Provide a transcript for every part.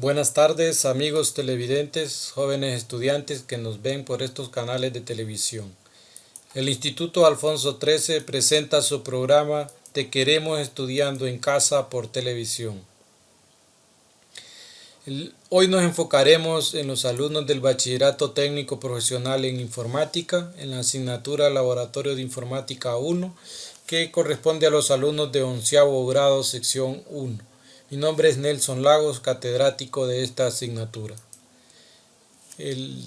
Buenas tardes, amigos televidentes, jóvenes estudiantes que nos ven por estos canales de televisión. El Instituto Alfonso XIII presenta su programa Te queremos estudiando en casa por televisión. Hoy nos enfocaremos en los alumnos del Bachillerato Técnico Profesional en Informática, en la asignatura Laboratorio de Informática 1, que corresponde a los alumnos de 11º grado, sección 1. Mi nombre es Nelson Lagos, catedrático de esta asignatura. El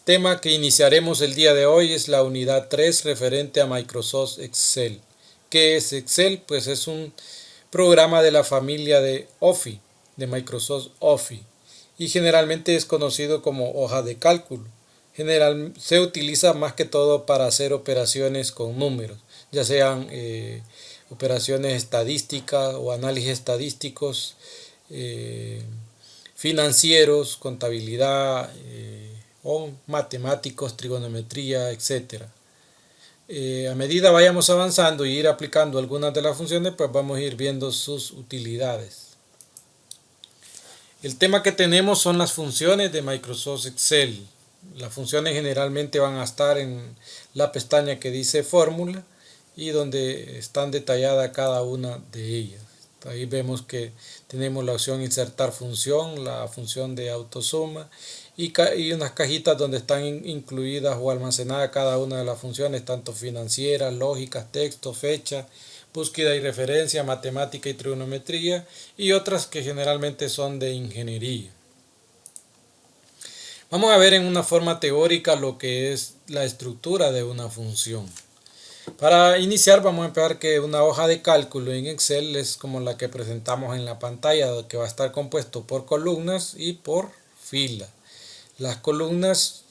tema que iniciaremos el día de hoy es la unidad 3 referente a Microsoft Excel. ¿Qué es Excel? Pues es un programa de la familia de Office, de Microsoft Office, y generalmente es conocido como hoja de cálculo. Se utiliza más que todo para hacer operaciones con números, ya sean operaciones estadísticas o análisis estadísticos, financieros, contabilidad o matemáticos, trigonometría, etc. A medida vayamos avanzando y ir aplicando algunas de las funciones, pues vamos a ir viendo sus utilidades. El tema que tenemos son las funciones de Microsoft Excel. Las funciones generalmente van a estar en la pestaña que dice fórmula y donde están detalladas cada una de ellas. Ahí vemos que tenemos la opción insertar función, la función de autosuma y unas cajitas donde están incluidas o almacenadas cada una de las funciones, tanto financieras, lógicas, texto, fecha, búsqueda y referencia, matemática y trigonometría, y otras que generalmente son de ingeniería. Vamos a ver en una forma teórica lo que es la estructura de una función. Para iniciar vamos a empezar que una hoja de cálculo en Excel es como la que presentamos en la pantalla, que va a estar compuesto por columnas y por filas. Las columnas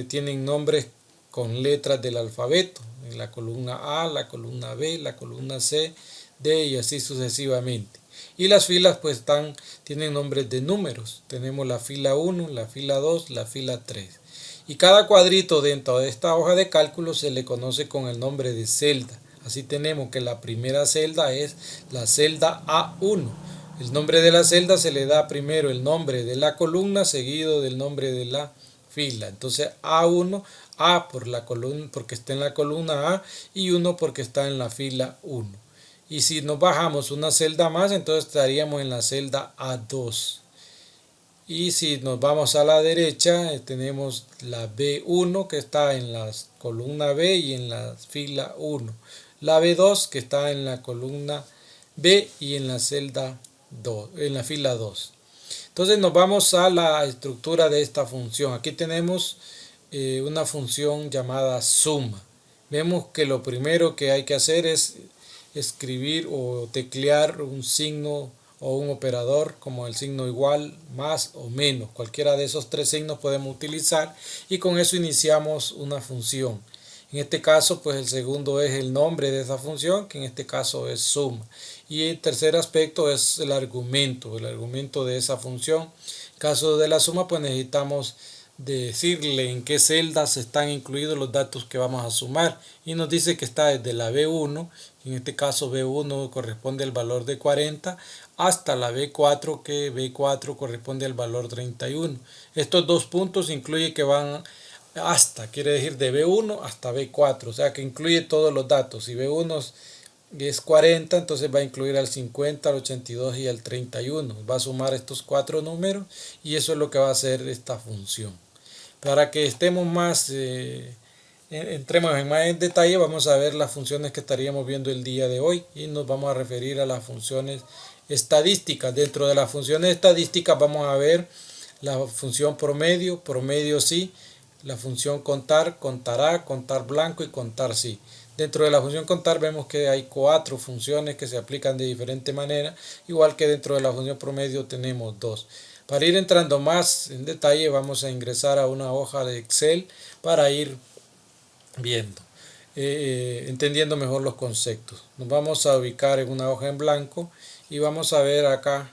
tienen nombres con letras del alfabeto, en la columna A, la columna B, la columna C, D y así sucesivamente. Y las filas pues tienen nombres de números. Tenemos la fila 1, la fila 2, la fila 3. Y cada cuadrito dentro de esta hoja de cálculo se le conoce con el nombre de celda. Así tenemos que la primera celda es la celda A1. El nombre de la celda se le da primero el nombre de la columna seguido del nombre de la fila. Entonces A1, A por la columna, porque está en la columna A, y 1 porque está en la fila 1. Y si nos bajamos una celda más, entonces estaríamos en la celda A2. Y si nos vamos a la derecha, tenemos la B1 que está en la columna B y en la fila 1. La B2 que está en la columna B y en la celda 2, en la fila 2. Entonces nos vamos a la estructura de esta función. Aquí tenemos una función llamada suma. Vemos que lo primero que hay que hacer es escribir o teclear un signo o un operador como el signo igual, más o menos. Cualquiera de esos tres signos podemos utilizar y con eso iniciamos una función. En este caso, pues el segundo es el nombre de esa función, que en este caso es suma. Y el tercer aspecto es el argumento de esa función. En caso de la suma, pues necesitamos decirle en qué celdas están incluidos los datos que vamos a sumar. Y nos dice que está desde la B1, en este caso B1 corresponde al valor de 40, hasta la B4, que B4 corresponde al valor 31. Estos dos puntos incluye que van hasta, quiere decir de B1 hasta B4, o sea que incluye todos los datos. Si B1 es 40, entonces va a incluir al 50, al 82 y al 31. Va a sumar estos cuatro números y eso es lo que va a hacer esta función. Para que estemos más, entremos en más detalle, vamos a ver las funciones que estaríamos viendo el día de hoy y nos vamos a referir a las funciones estadísticas. Dentro de las funciones estadísticas vamos a ver la función promedio, promedio sí, la función contar, contará, contar blanco y contar sí. Dentro de la función contar vemos que hay cuatro funciones que se aplican de diferente manera, igual que dentro de la función promedio tenemos dos. Para ir entrando más en detalle vamos a ingresar a una hoja de Excel para ir viendo, entendiendo mejor los conceptos. Nos vamos a ubicar en una hoja en blanco y vamos a ver acá,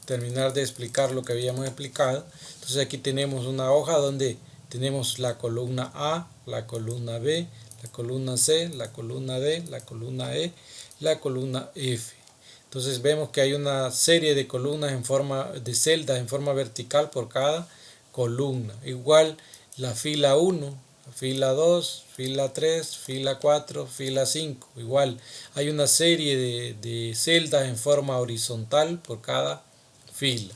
terminar de explicar lo que habíamos explicado. Entonces aquí tenemos una hoja donde tenemos la columna A, la columna B, la columna C, la columna D, la columna E, la columna F. Entonces vemos que hay una serie de columnas en forma de celdas en forma vertical por cada columna. Igual la fila 1, fila 2, fila 3, fila 4, fila 5. Igual hay una serie de celdas en forma horizontal por cada fila.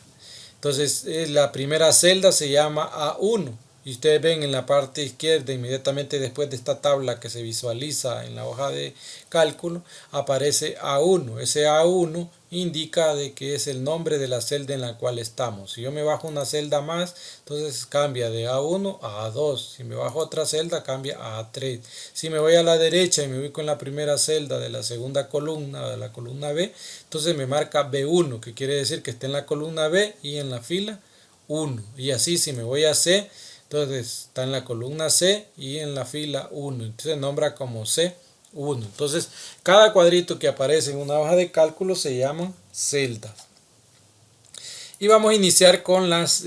Entonces la primera celda se llama A1 y ustedes ven en la parte izquierda inmediatamente después de esta tabla que se visualiza en la hoja de cálculo aparece A1. Ese A1 indica de que es el nombre de la celda en la cual estamos. Si yo me bajo una celda más, entonces cambia de A1 a A2. Si me bajo otra celda, cambia a A3. Si me voy a la derecha y me ubico en la primera celda de la segunda columna, de la columna B, entonces me marca B1, que quiere decir que está en la columna B y en la fila 1. Y así si me voy a C, entonces está en la columna C y en la fila 1. Entonces se nombra como C1. Entonces cada cuadrito que aparece en una hoja de cálculo se llama celdas. Y vamos a iniciar con las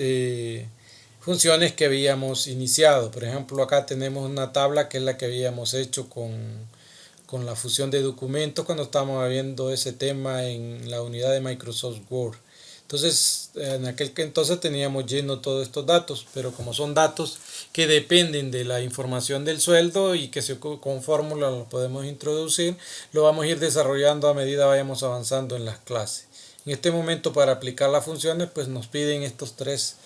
funciones que habíamos iniciado. Por ejemplo, acá tenemos una tabla que es la que habíamos hecho con la fusión de documentos cuando estábamos viendo ese tema en la unidad de Microsoft Word. Entonces, en aquel entonces teníamos lleno todos estos datos, pero como son datos que dependen de la información del sueldo y que con fórmula lo podemos introducir, lo vamos a ir desarrollando a medida vayamos avanzando en las clases. En este momento, para aplicar las funciones, pues nos piden estos tres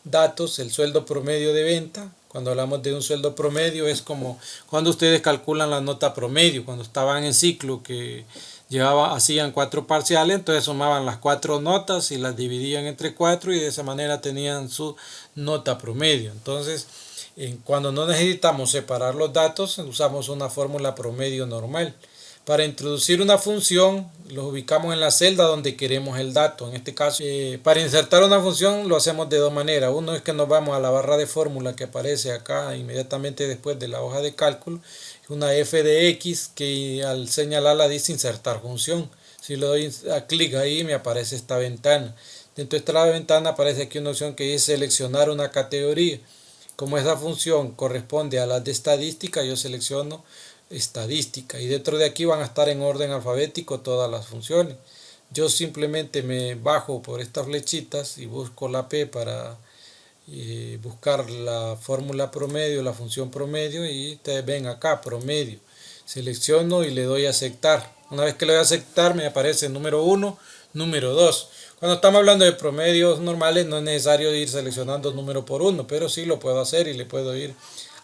datos: el sueldo promedio de venta. Cuando hablamos de un sueldo promedio es como cuando ustedes calculan la nota promedio, cuando estaban en ciclo que hacían 4 parciales, entonces sumaban las 4 notas y las dividían entre 4 y de esa manera tenían su nota promedio. Entonces, cuando no necesitamos separar los datos, usamos una fórmula promedio normal. Para introducir una función, los ubicamos en la celda donde queremos el dato. En este caso, para insertar una función lo hacemos de dos maneras. Uno es que nos vamos a la barra de fórmula que aparece acá inmediatamente después de la hoja de cálculo. Una f de x que al señalarla dice insertar función. Si le doy a clic ahí me aparece esta ventana. Dentro de esta ventana aparece aquí una opción que dice seleccionar una categoría. Como esa función corresponde a las de estadística, yo selecciono estadística y dentro de aquí van a estar en orden alfabético todas las funciones. Yo simplemente me bajo por estas flechitas y busco la P para buscar la fórmula promedio, la función promedio, y ustedes ven acá promedio. Selecciono y le doy a aceptar. Una vez que le doy a aceptar me aparece número 1, número 2. Cuando estamos hablando de promedios normales no es necesario ir seleccionando número por uno, pero sí lo puedo hacer y le puedo ir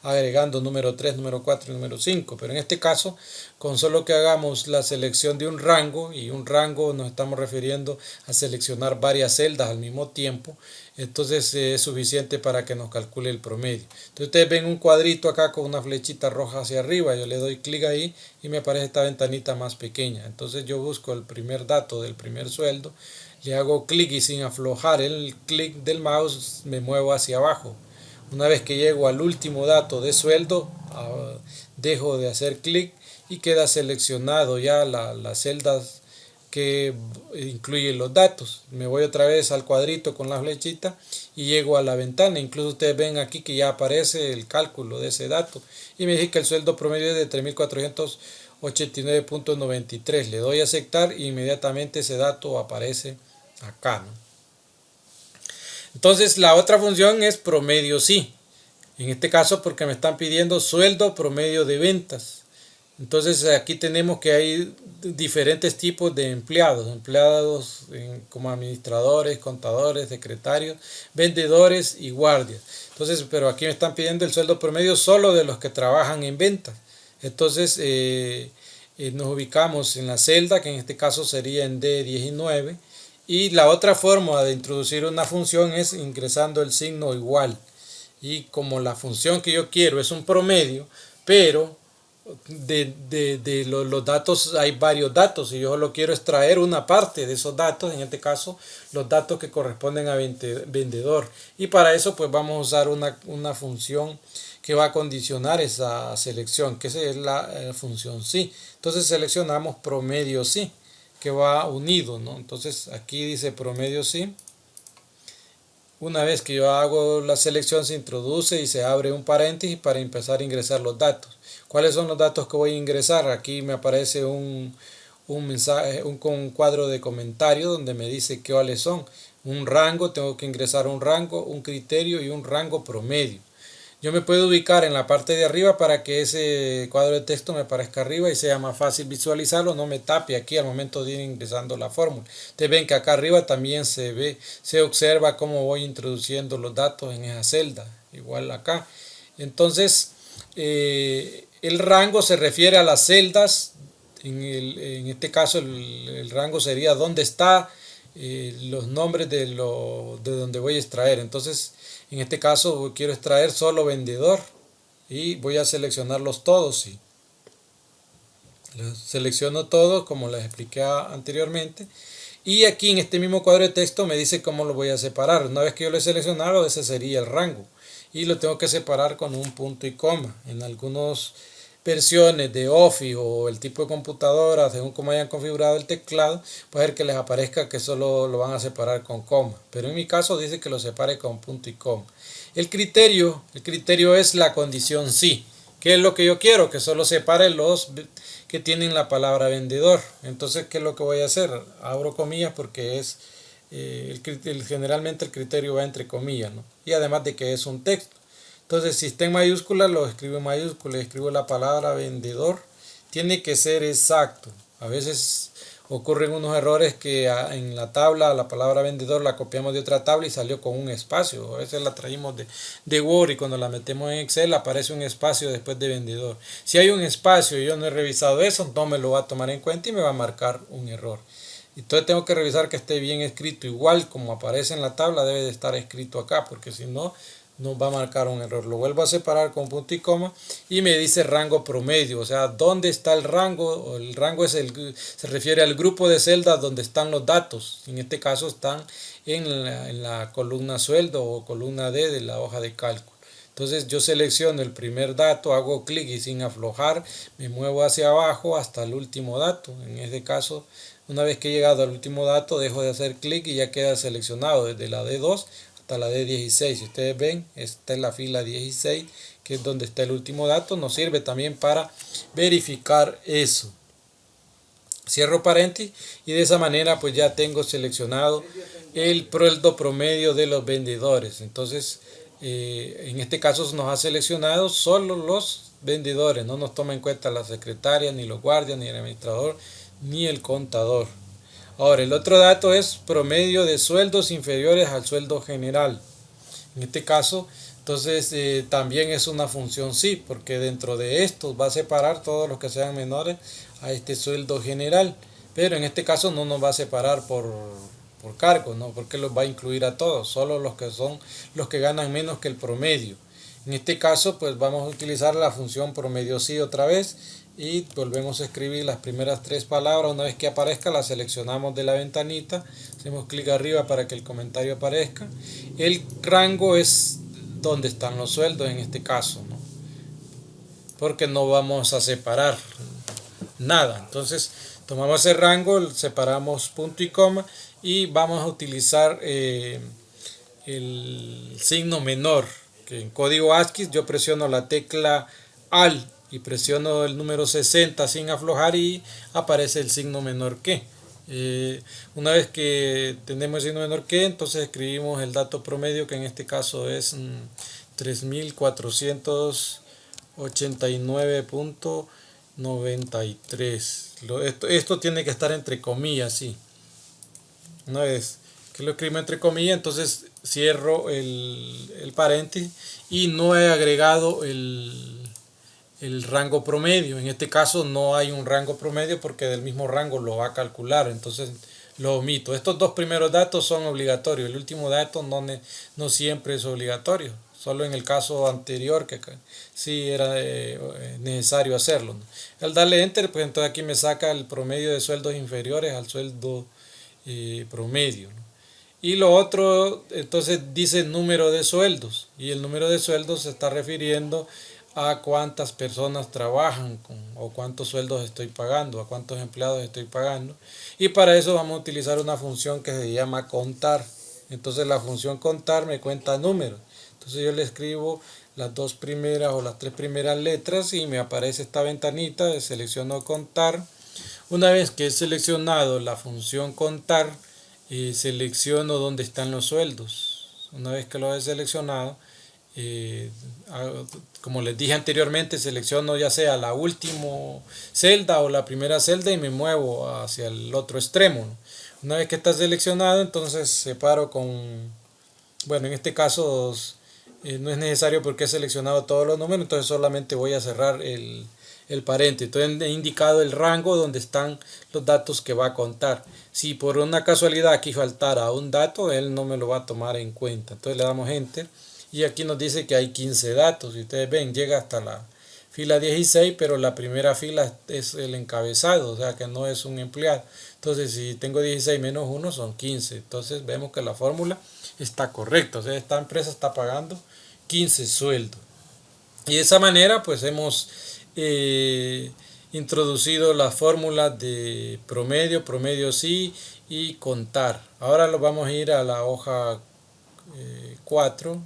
agregando número 3, número 4 y número 5. Pero en este caso, con solo que hagamos la selección de un rango, y un rango nos estamos refiriendo a seleccionar varias celdas al mismo tiempo, entonces es suficiente para que nos calcule el promedio. Entonces ustedes ven un cuadrito acá con una flechita roja hacia arriba, yo le doy clic ahí y me aparece esta ventanita más pequeña. Entonces yo busco el primer dato del primer sueldo, le hago clic y sin aflojar el clic del mouse me muevo hacia abajo. Una vez que llego al último dato de sueldo, dejo de hacer clic y queda seleccionado ya las celdas que incluyen los datos. Me voy otra vez al cuadrito con la flechita y llego a la ventana. Incluso ustedes ven aquí que ya aparece el cálculo de ese dato y me dice que el sueldo promedio es de 3.489.93. Le doy a aceptar y inmediatamente ese dato aparece acá, ¿no? Entonces la otra función es promedio sí. En este caso porque me están pidiendo sueldo promedio de ventas. Entonces aquí tenemos que hay diferentes tipos de empleados como administradores, contadores, secretarios, vendedores y guardias. Entonces, pero aquí me están pidiendo el sueldo promedio solo de los que trabajan en ventas. Entonces nos ubicamos en la celda, que en este caso sería en D19. Y la otra forma de introducir una función es ingresando el signo igual. Y como la función que yo quiero es un promedio, pero de los datos hay varios datos y yo solo quiero extraer una parte de esos datos, en este caso los datos que corresponden a vendedor. Y para eso pues vamos a usar una función que va a condicionar esa selección, que es la función sí. Entonces seleccionamos promedio sí, que va unido, ¿no? Entonces aquí dice promedio sí. Una vez que yo hago la selección se introduce y se abre un paréntesis para empezar a ingresar los datos. ¿Cuáles son los datos que voy a ingresar? Aquí me aparece un un mensaje, con un cuadro de comentarios donde me dice cuáles son. Un rango, tengo que ingresar un rango, un criterio y un rango promedio. Yo me puedo ubicar en la parte de arriba para que ese cuadro de texto me aparezca arriba y sea más fácil visualizarlo, no me tape aquí al momento de ir ingresando la fórmula. Ustedes ven que acá arriba también se observa cómo voy introduciendo los datos en esa celda, igual acá. Entonces, el rango se refiere a las celdas, en este caso el rango sería dónde está los nombres de donde voy a extraer. Entonces, en este caso quiero extraer solo vendedor y voy a seleccionarlos todos. ¿Sí? Los selecciono todos como les expliqué anteriormente. Y aquí en este mismo cuadro de texto me dice cómo lo voy a separar. Una vez que yo lo he seleccionado, ese sería el rango. Y lo tengo que separar con un punto y coma. En algunas versiones de Office o el tipo de computadora, según como hayan configurado el teclado, puede ser que les aparezca que solo lo van a separar con coma. Pero en mi caso dice que lo separe con punto y coma. El criterio es la condición sí. ¿Qué es lo que yo quiero? Que solo separe los que tienen la palabra vendedor. Entonces, ¿qué es lo que voy a hacer? Abro comillas porque es generalmente el criterio va entre comillas, ¿no? Y además de que es un texto. Entonces, si está en mayúscula, lo escribo en mayúscula, escribo la palabra vendedor. Tiene que ser exacto. A veces ocurren unos errores que en la tabla, la palabra vendedor la copiamos de otra tabla y salió con un espacio. A veces la traímos de Word y cuando la metemos en Excel aparece un espacio después de vendedor. Si hay un espacio y yo no he revisado eso, no me lo va a tomar en cuenta y me va a marcar un error. Entonces tengo que revisar que esté bien escrito. Igual como aparece en la tabla debe de estar escrito acá, porque si no, nos va a marcar un error. Lo vuelvo a separar con punto y coma y me dice rango promedio, o sea, ¿dónde está el rango? El rango se refiere al grupo de celdas donde están los datos. En este caso están en la columna sueldo o columna D de la hoja de cálculo. Entonces yo selecciono el primer dato, hago clic y sin aflojar me muevo hacia abajo hasta el último dato. En este caso, una vez que he llegado al último dato, dejo de hacer clic y ya queda seleccionado desde la D2 hasta la D16. Si ustedes ven, esta es la fila 16, que es donde está el último dato. Nos sirve también para verificar eso. Cierro paréntesis y de esa manera pues ya tengo seleccionado el sueldo promedio de los vendedores. Entonces, en este caso nos ha seleccionado solo los vendedores. No nos toma en cuenta la secretaria, ni los guardias, ni el administrador, ni el contador. Ahora, el otro dato es promedio de sueldos inferiores al sueldo general. En este caso, entonces también es una función sí, porque dentro de estos va a separar todos los que sean menores a este sueldo general. Pero en este caso no nos va a separar por cargo, ¿no? Porque los va a incluir a todos, solo los que son los que ganan menos que el promedio. En este caso, pues vamos a utilizar la función promedio sí otra vez y volvemos a escribir las primeras tres palabras. Una vez que aparezca, la seleccionamos de la ventanita, hacemos clic arriba para que el comentario aparezca. El rango es donde están los sueldos en este caso, ¿no? Porque no vamos a separar nada. Entonces, tomamos el rango, separamos punto y coma y vamos a utilizar el signo menor, que en código ASCII yo presiono la tecla AL y presiono el número 60 sin aflojar y aparece el signo menor que. Una vez que tenemos el signo menor que, entonces escribimos el dato promedio, que en este caso es 3489.93. Esto tiene que estar entre comillas, sí. Una vez que lo escribo entre comillas, entonces cierro el paréntesis y no he agregado el rango promedio. En este caso no hay un rango promedio porque del mismo rango lo va a calcular, entonces lo omito. Estos dos primeros datos son obligatorios, el último dato no siempre es obligatorio, solo en el caso anterior que sí era necesario hacerlo, ¿no? Al darle enter, pues entonces aquí me saca el promedio de sueldos inferiores al sueldo promedio, ¿no? Y lo otro, entonces dice número de sueldos, y el número de sueldos se está refiriendo a cuántas personas trabajan o cuántos sueldos estoy pagando, a cuántos empleados estoy pagando. Y para eso vamos a utilizar una función que se llama contar. Entonces la función contar me cuenta números. Entonces yo le escribo las dos primeras o las tres primeras letras y me aparece esta ventanita, selecciono contar. Una vez que he seleccionado la función contar, selecciono dónde están los sueldos. Una vez que lo he seleccionado, eh, como les dije anteriormente, selecciono ya sea la última celda o la primera celda y me muevo hacia el otro extremo. Una vez que está seleccionado, entonces separo con, bueno, en este caso no es necesario porque he seleccionado todos los números, entonces solamente voy a cerrar el paréntesis. Entonces he indicado el rango donde están los datos que va a contar. Si por una casualidad aquí faltara un dato, él no me lo va a tomar en cuenta. Entonces le damos enter y aquí nos dice que hay 15 datos. Y ustedes ven, llega hasta la fila 16, pero la primera fila es el encabezado, o sea que no es un empleado. Entonces si tengo 16 menos 1 son 15. Entonces vemos que la fórmula está correcta. O sea, esta empresa está pagando 15 sueldos. Y de esa manera pues hemos introducido las fórmulas de promedio, promedio sí y contar. Ahora lo vamos a ir a la hoja 4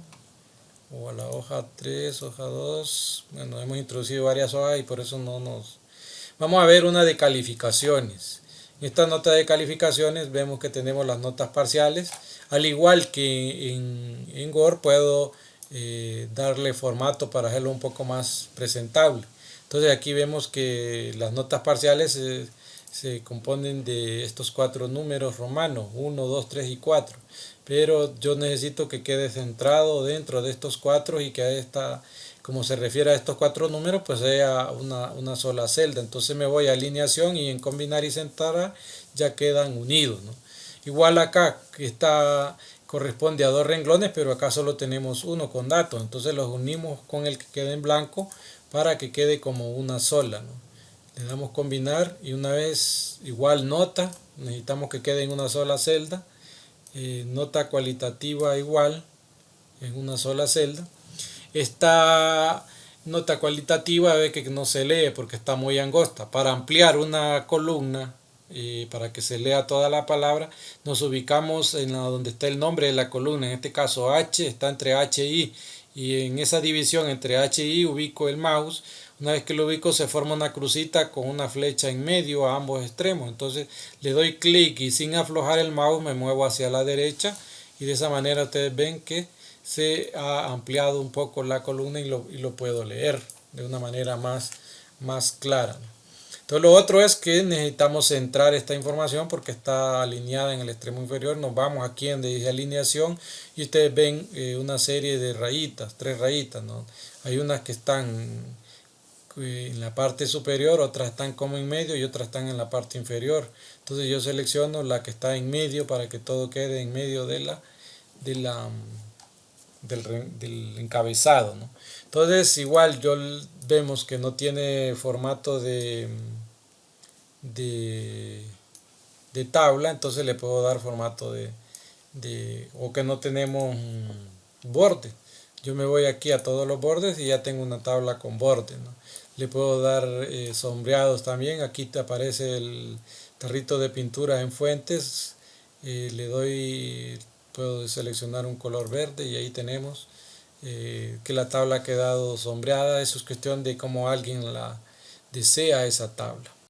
o a la hoja 3, hoja 2. Bueno, hemos introducido varias hojas y por eso no nos... Vamos a ver una de calificaciones. En esta nota de calificaciones vemos que tenemos las notas parciales. Al igual que en Word puedo darle formato para hacerlo un poco más presentable. Entonces aquí vemos que las notas parciales se componen de estos 4 números romanos, 1, 2, 3 y 4. Pero yo necesito que quede centrado dentro de estos 4 y que esta, como se refiere a estos 4 números, pues sea una sola celda. Entonces me voy a alineación y en combinar y centrar ya quedan unidos, ¿no? Igual acá que está corresponde a 2 renglones, pero acá solo tenemos uno con datos. Entonces los unimos con el que quede en blanco para que quede como una sola, ¿no? Le damos combinar y una vez igual nota, necesitamos que quede en una sola celda. Nota cualitativa igual en una sola celda. Esta nota cualitativa ve que no se lee porque está muy angosta. Para ampliar una columna, para que se lea toda la palabra, nos ubicamos en donde está el nombre de la columna. En este caso H está entre H y en esa división entre H y ubico el mouse. Una vez que lo ubico se forma una crucita con una flecha en medio a ambos extremos. Entonces le doy clic y sin aflojar el mouse me muevo hacia la derecha y de esa manera ustedes ven que se ha ampliado un poco la columna y lo puedo leer de una manera más clara. Entonces lo otro es que necesitamos centrar esta información porque está alineada en el extremo inferior. Nos vamos aquí donde dice alineación y ustedes ven una serie de rayitas, 3 rayitas, ¿no? Hay unas que están en la parte superior, otras están como en medio y otras están en la parte inferior. Entonces yo selecciono la que está en medio para que todo quede en medio del encabezado, ¿no? Entonces igual vemos que no tiene formato de, de tabla, entonces le puedo dar formato o que no tenemos borde. Yo me voy aquí a todos los bordes y ya tengo una tabla con bordes, ¿no? Le puedo dar sombreados también. Aquí te aparece el tarrito de pintura en fuentes. Puedo seleccionar un color verde y ahí tenemos que la tabla ha quedado sombreada. Eso es cuestión de cómo alguien la desea esa tabla.